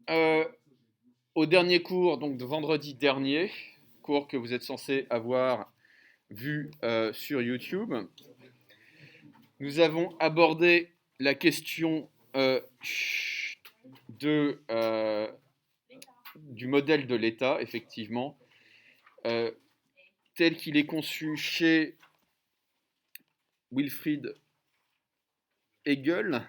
Euh, Au dernier cours, donc de vendredi dernier, cours que vous êtes censé avoir vu sur YouTube, nous avons abordé la question de, du modèle de l'État, effectivement, euh, tel qu'il est conçu chez Wilfried Hegel.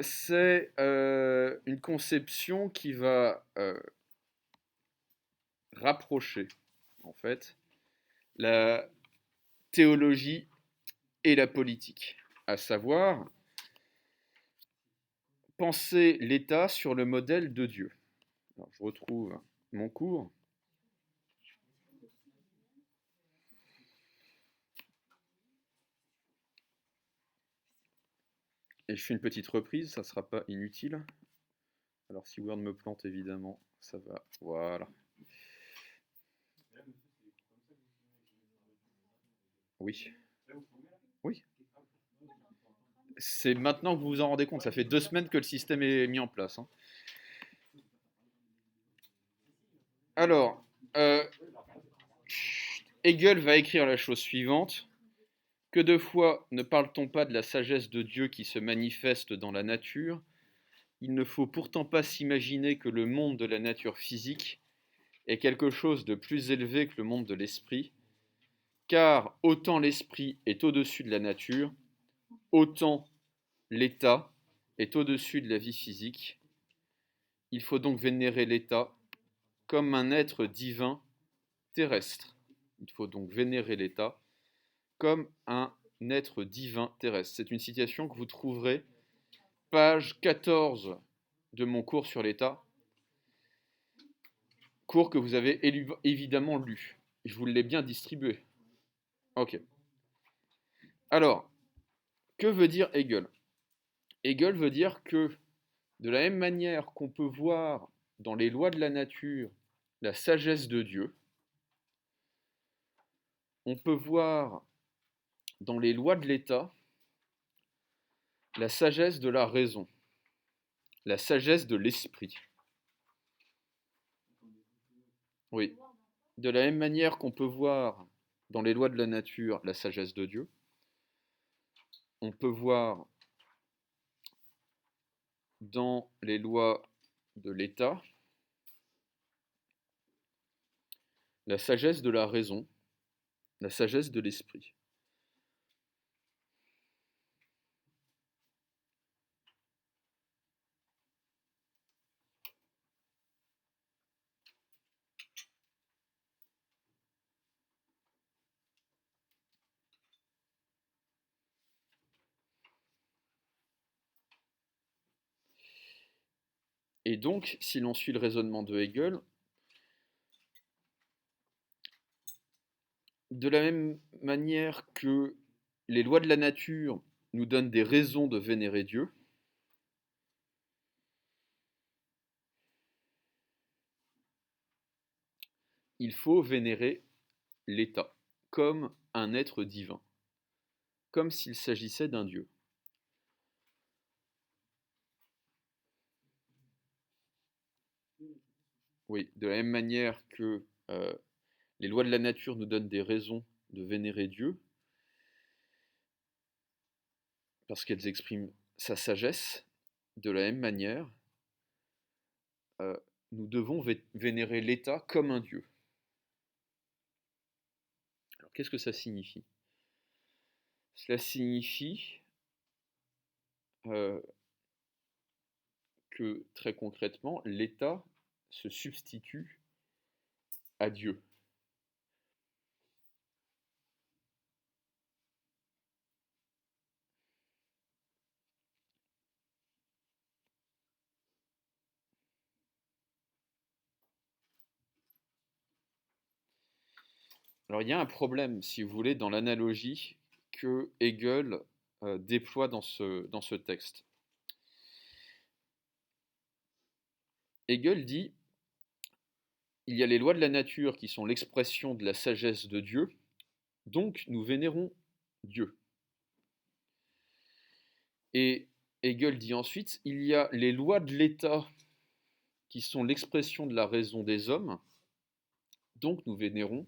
C'est une conception qui va rapprocher, en fait, la théologie et la politique, à savoir penser l'État sur le modèle de Dieu. Alors, je retrouve mon cours. Et je fais une petite reprise, ça ne sera pas inutile. Alors si Word me plante, évidemment, ça va. Voilà. Oui. Oui. C'est maintenant que vous vous en rendez compte. Ça fait 2 semaines que le système est mis en place, hein. Alors, euh, Hegel va écrire la chose suivante. Que de fois ne parle-t-on pas de la sagesse de Dieu qui se manifeste dans la nature? Il ne faut pourtant pas s'imaginer que le monde de la nature physique est quelque chose de plus élevé que le monde de l'esprit, car autant l'esprit est au-dessus de la nature, autant l'état est au-dessus de la vie physique. Il faut donc vénérer l'état comme un être divin terrestre. Il faut donc vénérer l'état comme un être divin terrestre. C'est une citation que vous trouverez page 14 de mon cours sur l'état, cours que vous avez évidemment lu. Je vous l'ai bien distribué. Ok. Alors, que veut dire Hegel? Hegel veut dire que de la même manière qu'on peut voir dans les lois de la nature la sagesse de Dieu, on peut voir dans les lois de l'État la sagesse de la raison, la sagesse de l'esprit. Oui. De la même manière qu'on peut voir dans les lois de la nature la sagesse de Dieu, on peut voir dans les lois de l'État la sagesse de la raison, la sagesse de l'esprit. Et donc, si l'on suit le raisonnement de Hegel, de la même manière que les lois de la nature nous donnent des raisons de vénérer Dieu, il faut vénérer l'État comme un être divin, comme s'il s'agissait d'un Dieu. Oui, de la même manière que les lois de la nature nous donnent des raisons de vénérer Dieu, parce qu'elles expriment sa sagesse, de la même manière, euh, nous devons vénérer l'État comme un Dieu. Alors qu'est-ce que ça signifie? Cela signifie que très concrètement, l'État se substitue à Dieu. Alors il y a un problème, si vous voulez, dans l'analogie que Hegel déploie dans ce texte. Hegel dit, il y a les lois de la nature qui sont l'expression de la sagesse de Dieu, donc nous vénérons Dieu. Et Hegel dit ensuite, il y a les lois de l'État qui sont l'expression de la raison des hommes, donc nous vénérons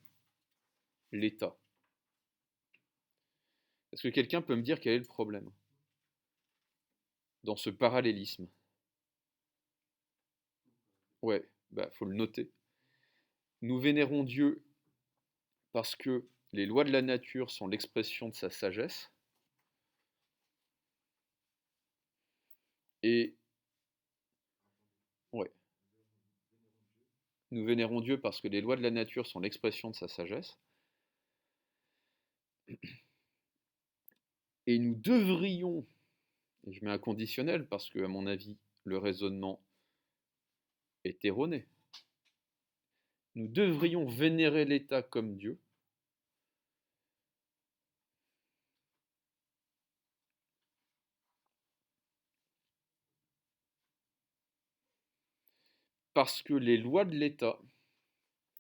l'État. Est-ce que quelqu'un peut me dire quel est le problème dans ce parallélisme? Ouais, faut le noter. Nous vénérons Dieu parce que les lois de la nature sont l'expression de sa sagesse, et ouais, nous vénérons Dieu parce que les lois de la nature sont l'expression de sa sagesse, et nous devrions, et je mets un conditionnel parce que, à mon avis, le raisonnement est erroné, nous devrions vénérer l'État comme Dieu, parce que les lois de l'État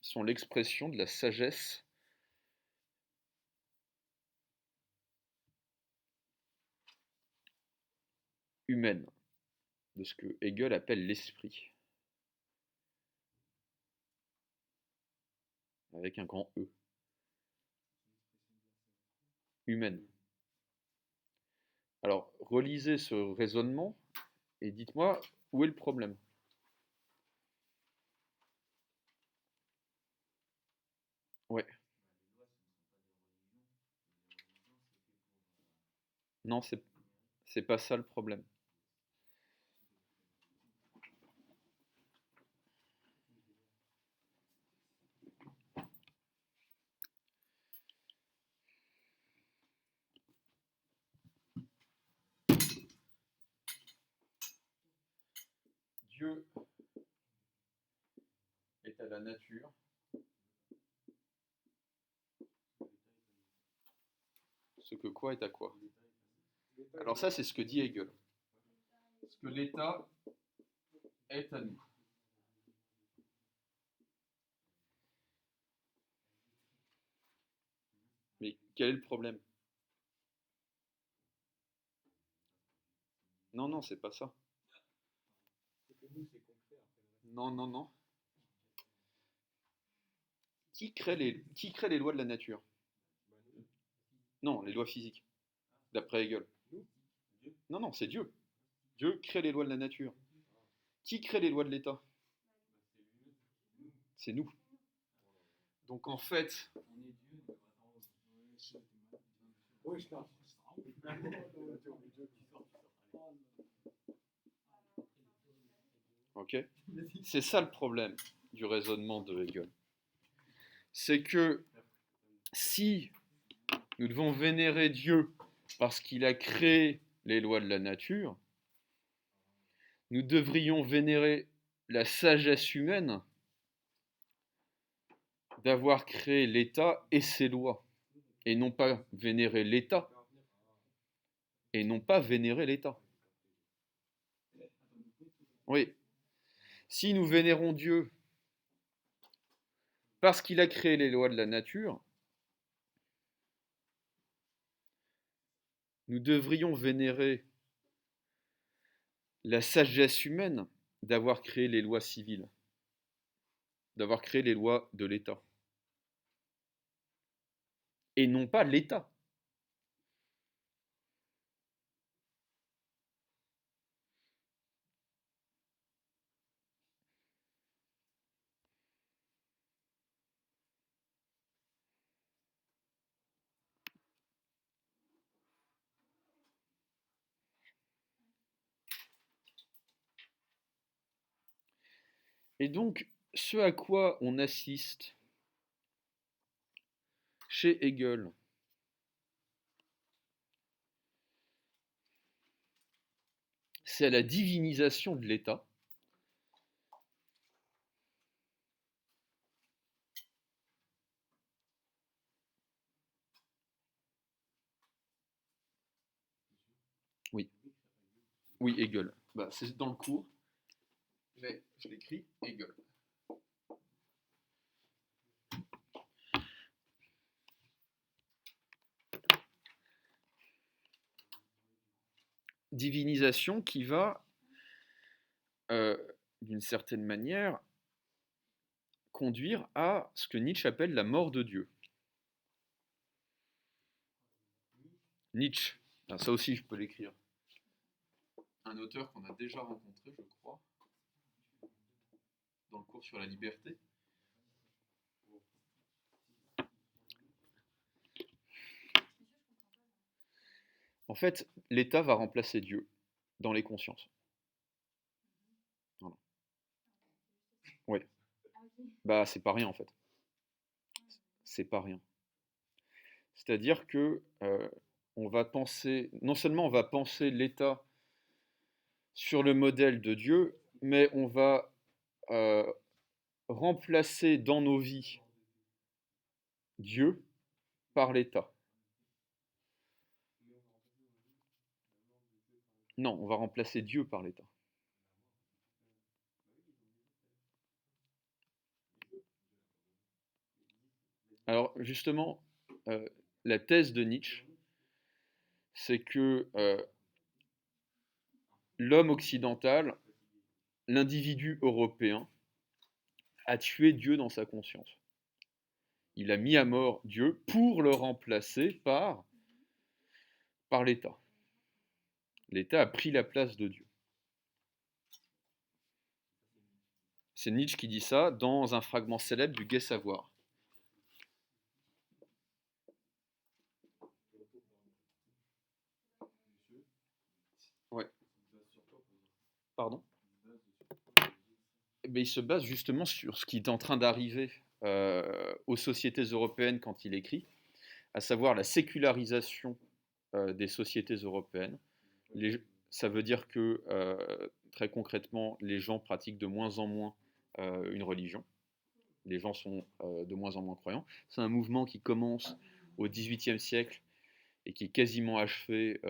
sont l'expression de la sagesse humaine, de ce que Hegel appelle l'esprit, avec un grand E, humaine. Alors, relisez ce raisonnement et dites-moi où est le problème. Ouais. Non, c'est pas ça le problème. Dieu est à la nature ce que quoi est à quoi. Alors ça, c'est ce que dit Hegel. Ce que l'État est à nous. Mais quel est le problème? Non, non, c'est pas ça. Non, non, non. Qui crée les lois de la nature? Non, les lois physiques, d'après Hegel. Non, non, c'est Dieu. Dieu crée les lois de la nature. Qui crée les lois de l'État? C'est nous. Donc en fait, ok, c'est ça le problème du raisonnement de Hegel. C'est que si nous devons vénérer Dieu parce qu'il a créé les lois de la nature, nous devrions vénérer la sagesse humaine d'avoir créé l'État et ses lois, et non pas vénérer l'État, et non pas vénérer l'État. Oui, si nous vénérons Dieu parce qu'il a créé les lois de la nature, nous devrions vénérer la sagesse humaine d'avoir créé les lois civiles, d'avoir créé les lois de l'État, et non pas l'État. Et donc, ce à quoi on assiste chez Hegel, c'est à la divinisation de l'État. Oui, oui, Hegel. C'est dans le cours, mais je l'écris Hegel. divinisation qui va, d'une certaine manière, conduire à ce que Nietzsche appelle la mort de Dieu. Nietzsche, ça aussi je peux l'écrire. Un auteur qu'on a déjà rencontré, je crois, dans le cours sur la liberté. En fait, l'État va remplacer Dieu dans les consciences. Voilà. Oui. Bah, c'est pas rien en fait. C'est pas rien. C'est-à-dire que on va penser, non seulement on va penser l'État sur le modèle de Dieu, mais on va remplacer dans nos vies Dieu par l'État. Non, on va remplacer Dieu par l'État. Alors justement, la thèse de Nietzsche, c'est que l'homme occidental, l'individu européen, a tué Dieu dans sa conscience. Il a mis à mort Dieu pour le remplacer par l'État. L'État a pris la place de Dieu. C'est Nietzsche qui dit ça dans un fragment célèbre du Gai Savoir. Ouais. Pardon ? Il se base justement sur ce qui est en train d'arriver aux sociétés européennes quand il écrit, à savoir la sécularisation des sociétés européennes. Ça veut dire que, très concrètement, les gens pratiquent de moins en moins une religion. Les gens sont de moins en moins croyants. C'est un mouvement qui commence au XVIIIe siècle et qui est quasiment achevé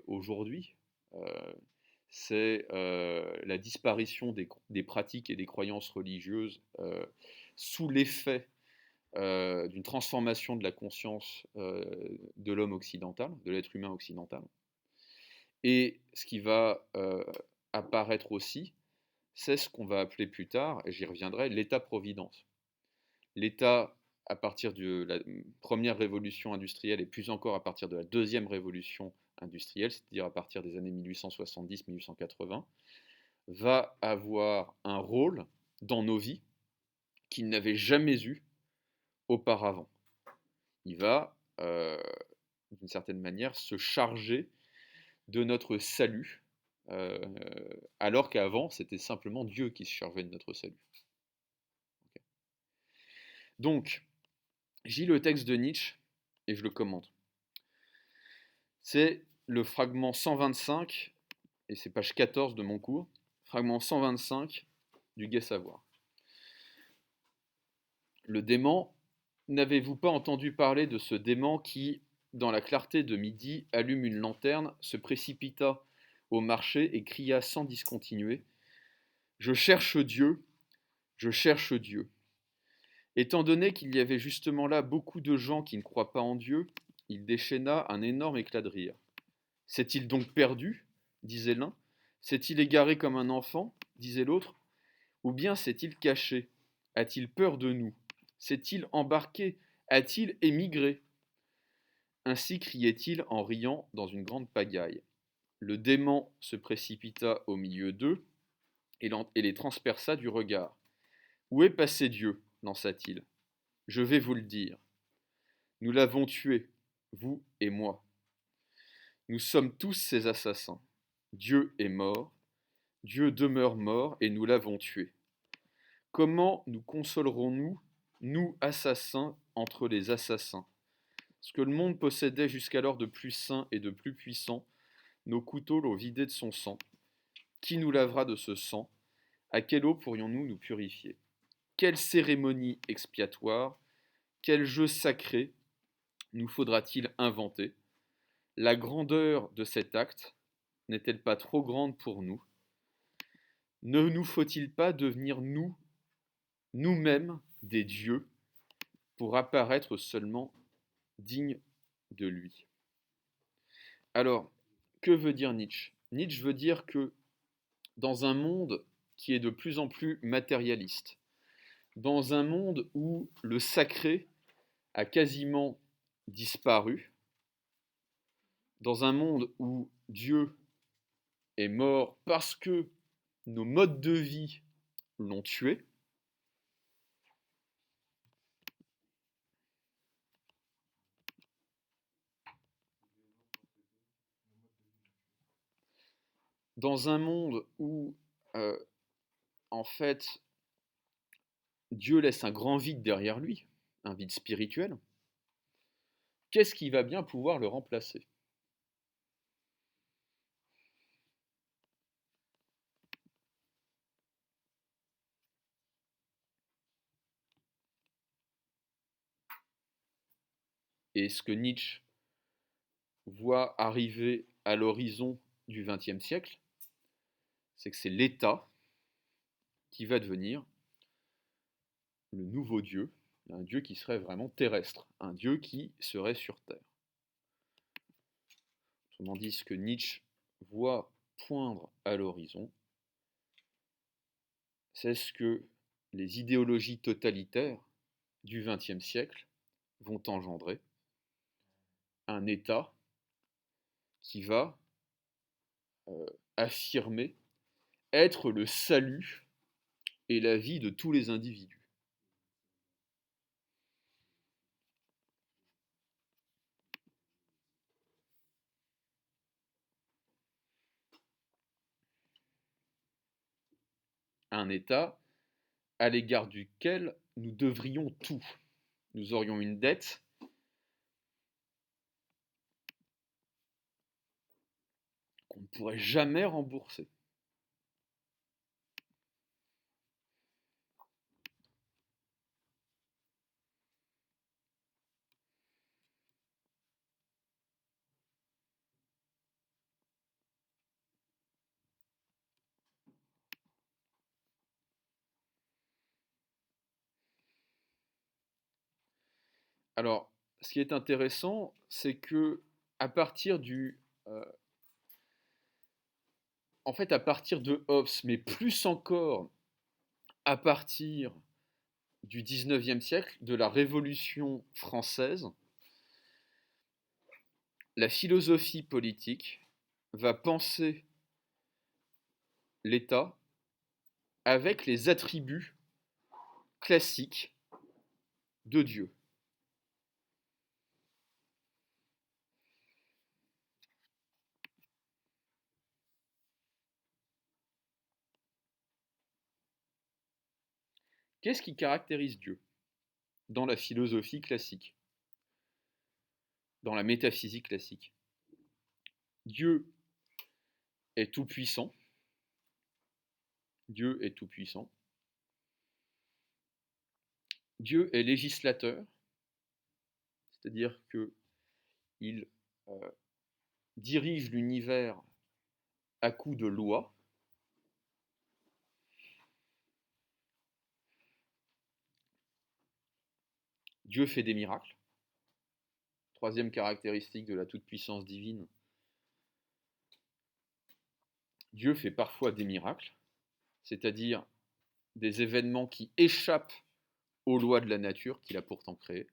aujourd'hui. C'est la disparition des pratiques et des croyances religieuses sous l'effet d'une transformation de la conscience de l'homme occidental, de l'être humain occidental. Et ce qui va apparaître aussi, c'est ce qu'on va appeler plus tard, et j'y reviendrai, l'État-providence. L'État, à partir de la première révolution industrielle et plus encore à partir de la deuxième révolution industrielle, c'est-à-dire à partir des années 1870-1880, va avoir un rôle dans nos vies qu'il n'avait jamais eu auparavant. Il va, d'une certaine manière, se charger de notre salut, alors qu'avant, c'était simplement Dieu qui se chargeait de notre salut. Okay. Donc, je lis le texte de Nietzsche et je le commente. C'est le fragment 125, et c'est page 14 de mon cours, fragment 125 du Gai Savoir. Le dément, n'avez-vous pas entendu parler de ce dément qui, dans la clarté de midi, allume une lanterne, se précipita au marché et cria sans discontinuer : « Je cherche Dieu, je cherche Dieu ». Étant donné qu'il y avait justement là beaucoup de gens qui ne croient pas en Dieu, il déchaîna un énorme éclat de rire. « S'est-il donc perdu ? Disait l'un. « S'est-il égaré comme un enfant ? Disait l'autre. Ou bien s'est-il caché ? A-t-il peur de nous ? S'est-il embarqué ? A-t-il émigré ? » Ainsi criait-il en riant dans une grande pagaille. Le dément se précipita au milieu d'eux et les transperça du regard. « Où est passé Dieu ? Lança-t-il. « Je vais vous le dire. Nous l'avons tué, vous et moi. Nous sommes tous ses assassins. Dieu est mort, Dieu demeure mort et nous l'avons tué. Comment nous consolerons-nous, nous assassins, entre les assassins ? Ce que le monde possédait jusqu'alors de plus saint et de plus puissant, nos couteaux l'ont vidé de son sang. Qui nous lavera de ce sang ? À quelle eau pourrions-nous nous purifier ? Quelle cérémonie expiatoire, quel jeu sacré nous faudra-t-il inventer ? La grandeur de cet acte n'est-elle pas trop grande pour nous ? Ne nous faut-il pas devenir nous-mêmes des dieux pour apparaître seulement dignes de lui ? Alors, que veut dire Nietzsche ? Nietzsche veut dire que dans un monde qui est de plus en plus matérialiste, dans un monde où le sacré a quasiment disparu, dans un monde où Dieu est mort parce que nos modes de vie l'ont tué, dans un monde où, euh, en fait, Dieu laisse un grand vide derrière lui, un vide spirituel, qu'est-ce qui va bien pouvoir le remplacer? Et ce que Nietzsche voit arriver à l'horizon du XXe siècle, c'est que c'est l'État qui va devenir le nouveau Dieu, un Dieu qui serait vraiment terrestre, un Dieu qui serait sur Terre. Autrement dit, ce que Nietzsche voit poindre à l'horizon, c'est ce que les idéologies totalitaires du XXe siècle vont engendrer, un État qui va affirmer être le salut et la vie de tous les individus. Un État à l'égard duquel nous devrions tout. Nous aurions une dette qu'on ne pourrait jamais rembourser. Alors, ce qui est intéressant, c'est que à partir du, euh, en fait, à partir de Hobbes, mais plus encore à partir du XIXe siècle, de la Révolution française, la philosophie politique va penser l'État avec les attributs classiques de Dieu. Qu'est-ce qui caractérise Dieu dans la philosophie classique, dans la métaphysique classique? Dieu est tout-puissant. Dieu est tout-puissant. Dieu est législateur, c'est-à-dire qu'il euh, dirige l'univers à coups de lois. Dieu fait des miracles. Troisième caractéristique de la toute-puissance divine, Dieu fait parfois des miracles, c'est-à-dire des événements qui échappent aux lois de la nature qu'il a pourtant créées.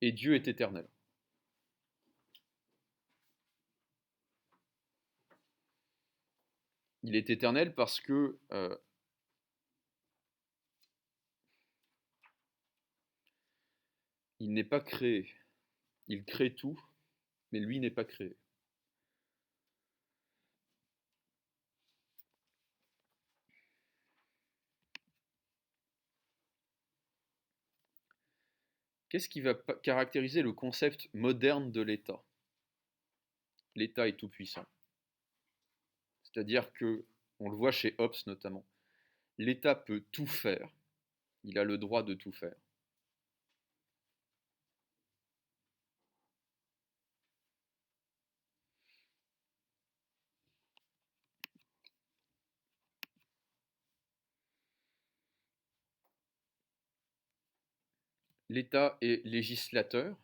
Et Dieu est éternel. Il est éternel parce que il n'est pas créé. Il crée tout, mais lui n'est pas créé. Qu'est-ce qui va caractériser le concept moderne de l'État? L'État est tout-puissant. C'est-à-dire que, on le voit chez Hobbes notamment, l'État peut tout faire, il a le droit de tout faire. L'État est législateur.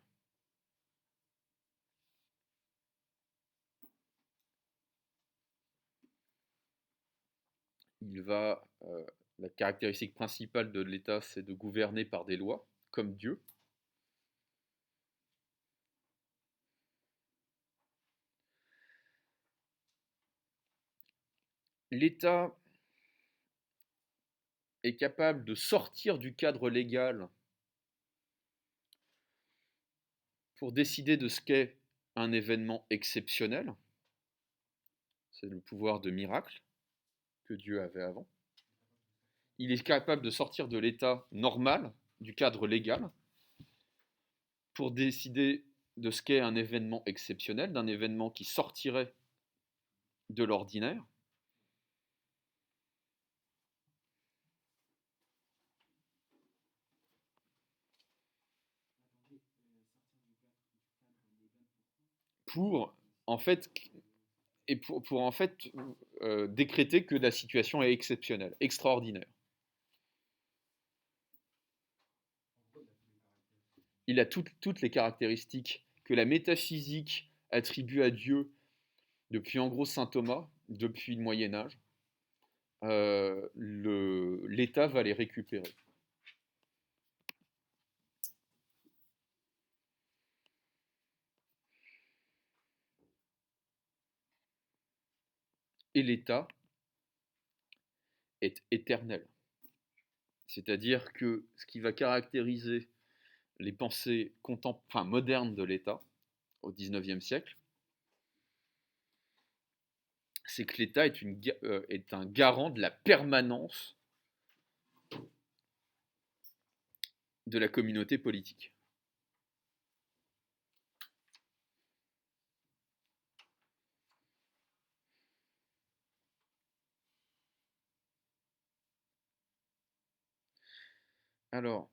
La caractéristique principale de l'État, c'est de gouverner par des lois, comme Dieu. L'État est capable de sortir du cadre légal pour décider de ce qu'est un événement exceptionnel. C'est le pouvoir de miracle que Dieu avait avant. Il est capable de sortir de l'état normal, du cadre légal, pour décider de ce qu'est un événement exceptionnel, d'un événement qui sortirait de l'ordinaire. Pour en fait pour en fait décréter que la situation est exceptionnelle, extraordinaire. Il a toutes les caractéristiques que la métaphysique attribue à Dieu depuis en gros saint Thomas, depuis le Moyen Âge. L'État va les récupérer. Et l'État est éternel. C'est-à-dire que ce qui va caractériser les pensées modernes de l'État au XIXe siècle, c'est que l'État est un garant de la permanence de la communauté politique. Alors,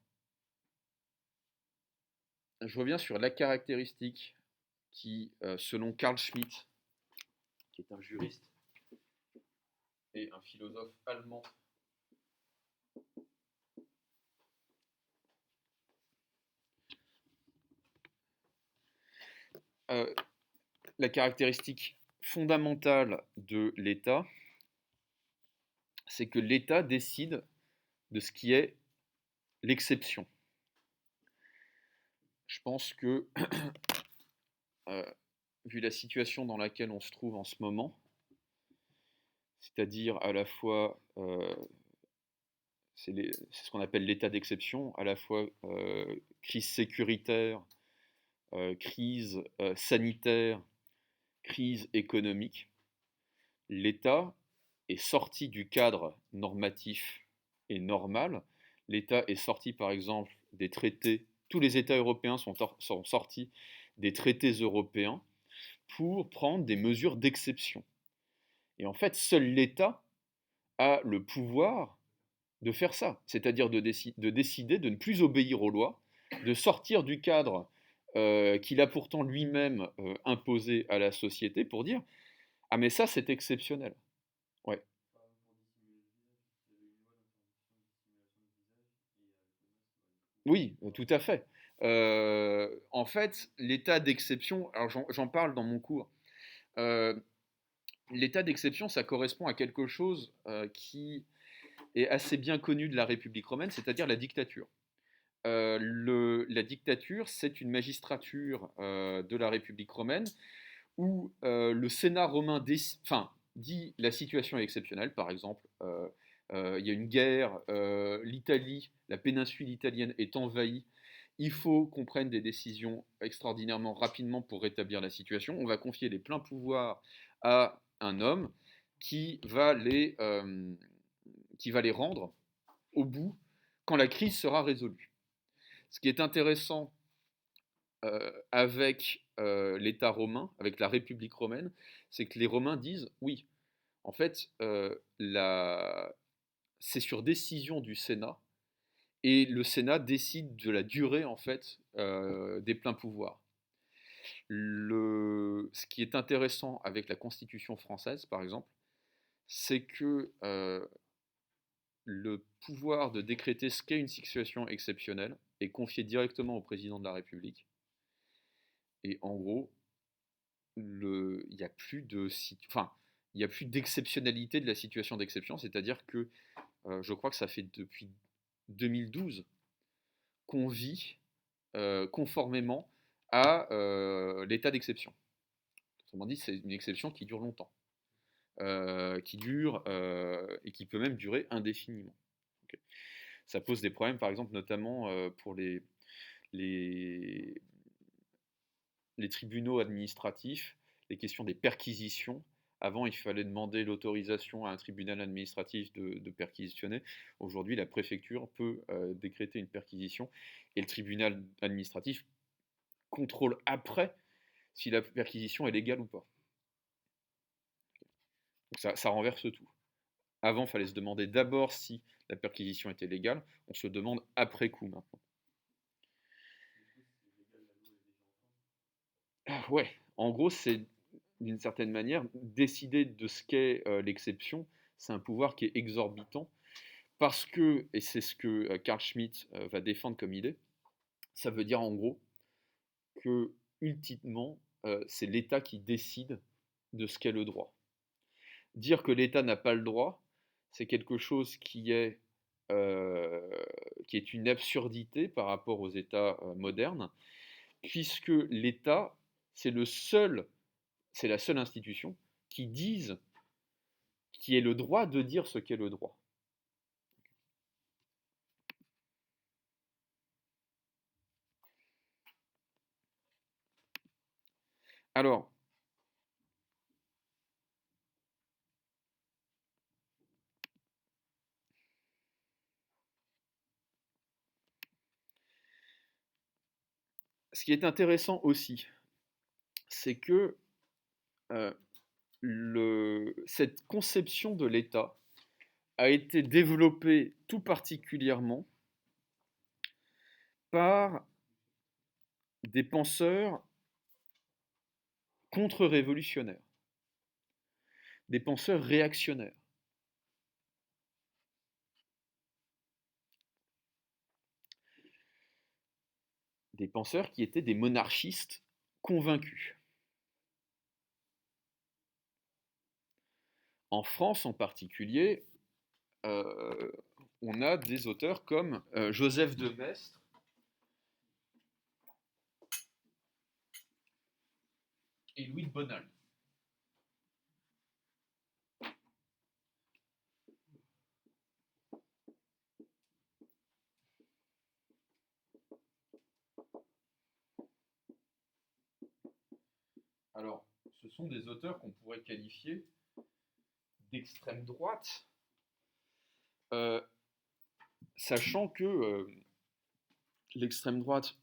je reviens sur la caractéristique qui, selon Carl Schmitt, qui est un juriste et un philosophe allemand, la caractéristique fondamentale de l'État, c'est que l'État décide de ce qui est l'exception. Je pense que, vu la situation dans laquelle on se trouve en ce moment, c'est-à-dire à la fois, c'est ce qu'on appelle l'état d'exception, à la fois crise sécuritaire, crise sanitaire, crise économique, l'État est sorti du cadre normatif et normal. L'État est sorti, par exemple, des traités. Tous les États européens sont sortis des traités européens pour prendre des mesures d'exception. Et en fait, seul l'État a le pouvoir de faire ça, c'est-à-dire de décider de ne plus obéir aux lois, de sortir du cadre qu'il a pourtant lui-même imposé à la société pour dire ah mais ça c'est exceptionnel. Ouais. Oui, tout à fait. En fait, l'état d'exception, alors j'en parle dans mon cours, euh, l'état d'exception, ça correspond à quelque chose qui est assez bien connu de la République romaine, c'est-à-dire la dictature. La dictature, c'est une magistrature de la République romaine où le Sénat romain dit la situation est exceptionnelle, par exemple, il y a une guerre, l'Italie, la péninsule italienne est envahie, il faut qu'on prenne des décisions extraordinairement rapidement pour rétablir la situation, on va confier les pleins pouvoirs à un homme qui va les rendre au bout quand la crise sera résolue. Ce qui est intéressant avec l'État romain, avec la République romaine, c'est que les Romains disent oui, en fait, c'est sur décision du Sénat, et le Sénat décide de la durée en fait des pleins pouvoirs. Ce qui est intéressant avec la Constitution française, par exemple, c'est que le pouvoir de décréter ce qu'est une situation exceptionnelle est confiée directement au président de la République. Et en gros, il n'y a plus enfin, il y a plus d'exceptionnalité de la situation d'exception, c'est-à-dire que je crois que ça fait depuis 2012 qu'on vit conformément à l'état d'exception. Autrement dit, c'est une exception qui dure longtemps, qui dure et qui peut même durer indéfiniment. Okay. Ça pose des problèmes, par exemple, notamment pour les, les tribunaux administratifs, les questions des perquisitions. Avant, il fallait demander l'autorisation à un tribunal administratif de perquisitionner. Aujourd'hui, la préfecture peut décréter une perquisition et le tribunal administratif contrôle après si la perquisition est légale ou pas. Donc ça renverse tout. Avant, il fallait se demander d'abord si la perquisition était légale. On se demande après coup maintenant. Ouais, en gros, c'est d'une certaine manière décider de ce qu'est l'exception. C'est un pouvoir qui est exorbitant parce que, et c'est ce que Carl Schmitt va défendre comme idée, ça veut dire en gros que ultimement, c'est l'État qui décide de ce qu'est le droit. Dire que l'État n'a pas le droit, c'est quelque chose qui est une absurdité par rapport aux États modernes, puisque l'État, c'est la seule institution qui ait le droit de dire ce qu'est le droit. Alors, ce qui est intéressant aussi, c'est que cette conception de l'État a été développée tout particulièrement par des penseurs contre-révolutionnaires, des penseurs réactionnaires. Des penseurs qui étaient des monarchistes convaincus. En France en particulier, on a des auteurs comme Joseph de Maistre et Louis de Bonald. Alors, ce sont des auteurs qu'on pourrait qualifier d'extrême droite, sachant que l'extrême droite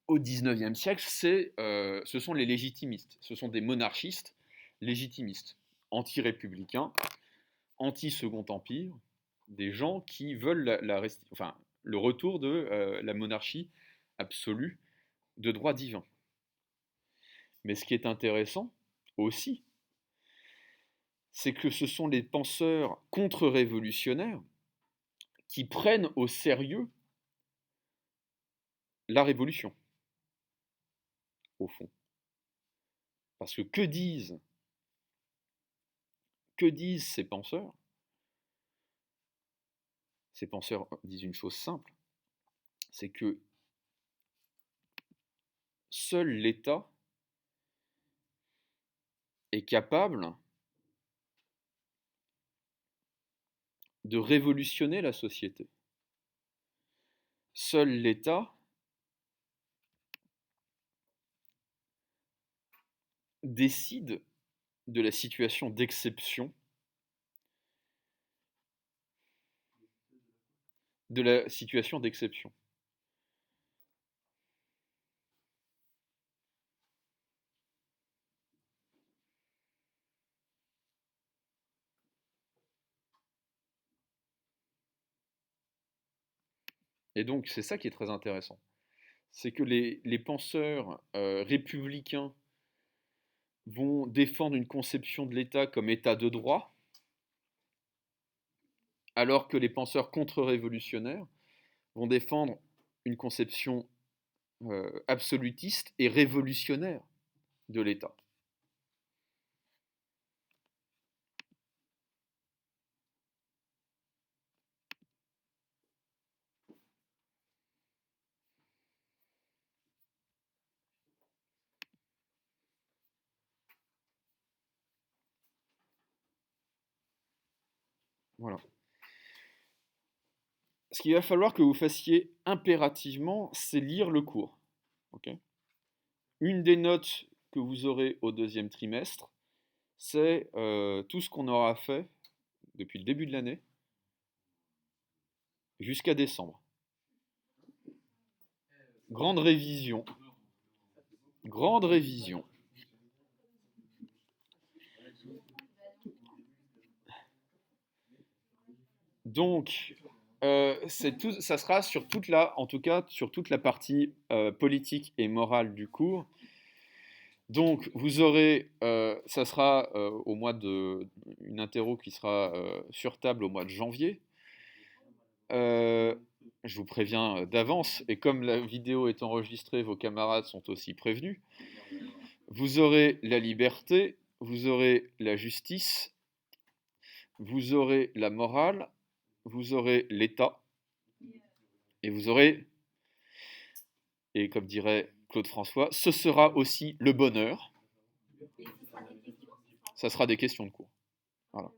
au XIXe siècle, ce sont les légitimistes, ce sont des monarchistes légitimistes, anti-républicains, anti-Second Empire, des gens qui veulent le retour de la monarchie absolue de droit divin. Mais ce qui est intéressant aussi, c'est que ce sont les penseurs contre-révolutionnaires qui prennent au sérieux la révolution, au fond. Parce que disent ces penseurs? Ces penseurs disent une chose simple, c'est que seul l'État est capable de révolutionner la société. Seul l'État décide de la situation d'exception, de la situation d'exception. Et donc, c'est ça qui est très intéressant. C'est que les penseurs républicains vont défendre une conception de l'État comme État de droit, alors que les penseurs contre-révolutionnaires vont défendre une conception absolutiste et révolutionnaire de l'État. Voilà. Ce qu'il va falloir que vous fassiez impérativement, c'est lire le cours. Okay. Une des notes que vous aurez au deuxième trimestre, c'est tout ce qu'on aura fait depuis le début de l'année jusqu'à décembre. Grande révision. Grande révision. Donc, ça sera sur toute la, en tout cas, sur toute la partie politique et morale du cours. Donc, vous aurez, ça sera au mois de, une interro qui sera sur table au mois de janvier. Je vous préviens d'avance, et comme la vidéo est enregistrée, vos camarades sont aussi prévenus. Vous aurez la liberté, vous aurez la justice, vous aurez la morale, vous aurez l'État, et vous aurez, et comme dirait Claude François, ce sera aussi le bonheur. Ça sera des questions de cours. Voilà.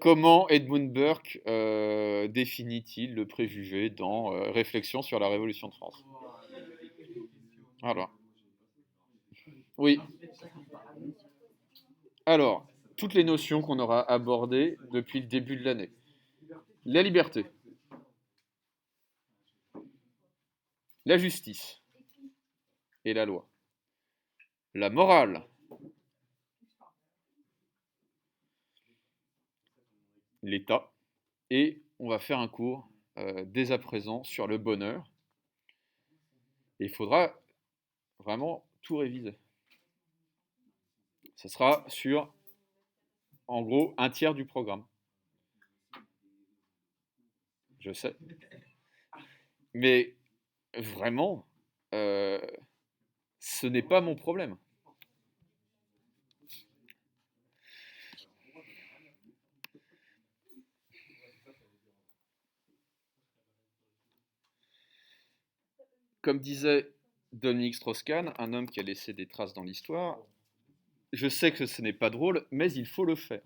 Comment Edmund Burke définit-il le préjugé dans Réflexions sur la Révolution de France? Voilà. Oui. Alors, toutes les notions qu'on aura abordées depuis le début de l'année. La liberté, la justice et la loi, la morale, l'État, et on va faire un cours dès à présent sur le bonheur. Et il faudra vraiment tout réviser. Ça sera sur, en gros, un tiers du programme. Je sais. Mais vraiment, ce n'est pas mon problème. Comme disait Dominique Strauss-Kahn, un homme qui a laissé des traces dans l'histoire, je sais que ce n'est pas drôle, mais il faut le faire.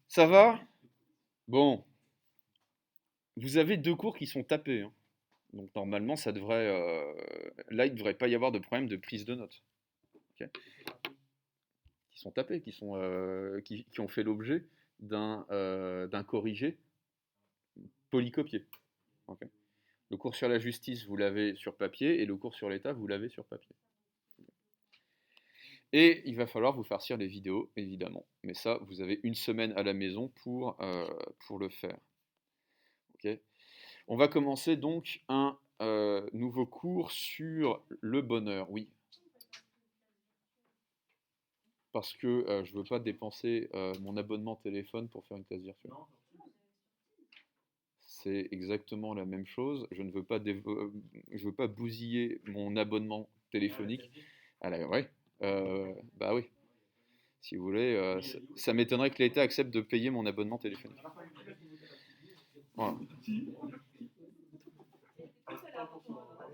Ça va? Bon. Vous avez 2 cours qui sont tapés, hein. Donc normalement, ça devrait, là, il ne devrait pas y avoir de problème de prise de notes. Okay, qui sont tapés, qui ont fait l'objet d'un corrigé polycopié. Okay. Le cours sur la justice, vous l'avez sur papier, et le cours sur l'État, vous l'avez sur papier. Et il va falloir vous farcir les vidéos, évidemment. Mais ça, vous avez une semaine à la maison pour le faire. Okay. On va commencer donc un nouveau cours sur le bonheur. Oui. Parce que je ne veux pas dépenser mon abonnement téléphone pour faire une classe virtuelle. C'est exactement la même chose. Je ne veux pas, je veux pas bousiller mon abonnement téléphonique. Alors, ouais, bah oui. Si vous voulez, ça m'étonnerait que l'État accepte de payer mon abonnement téléphonique. Voilà.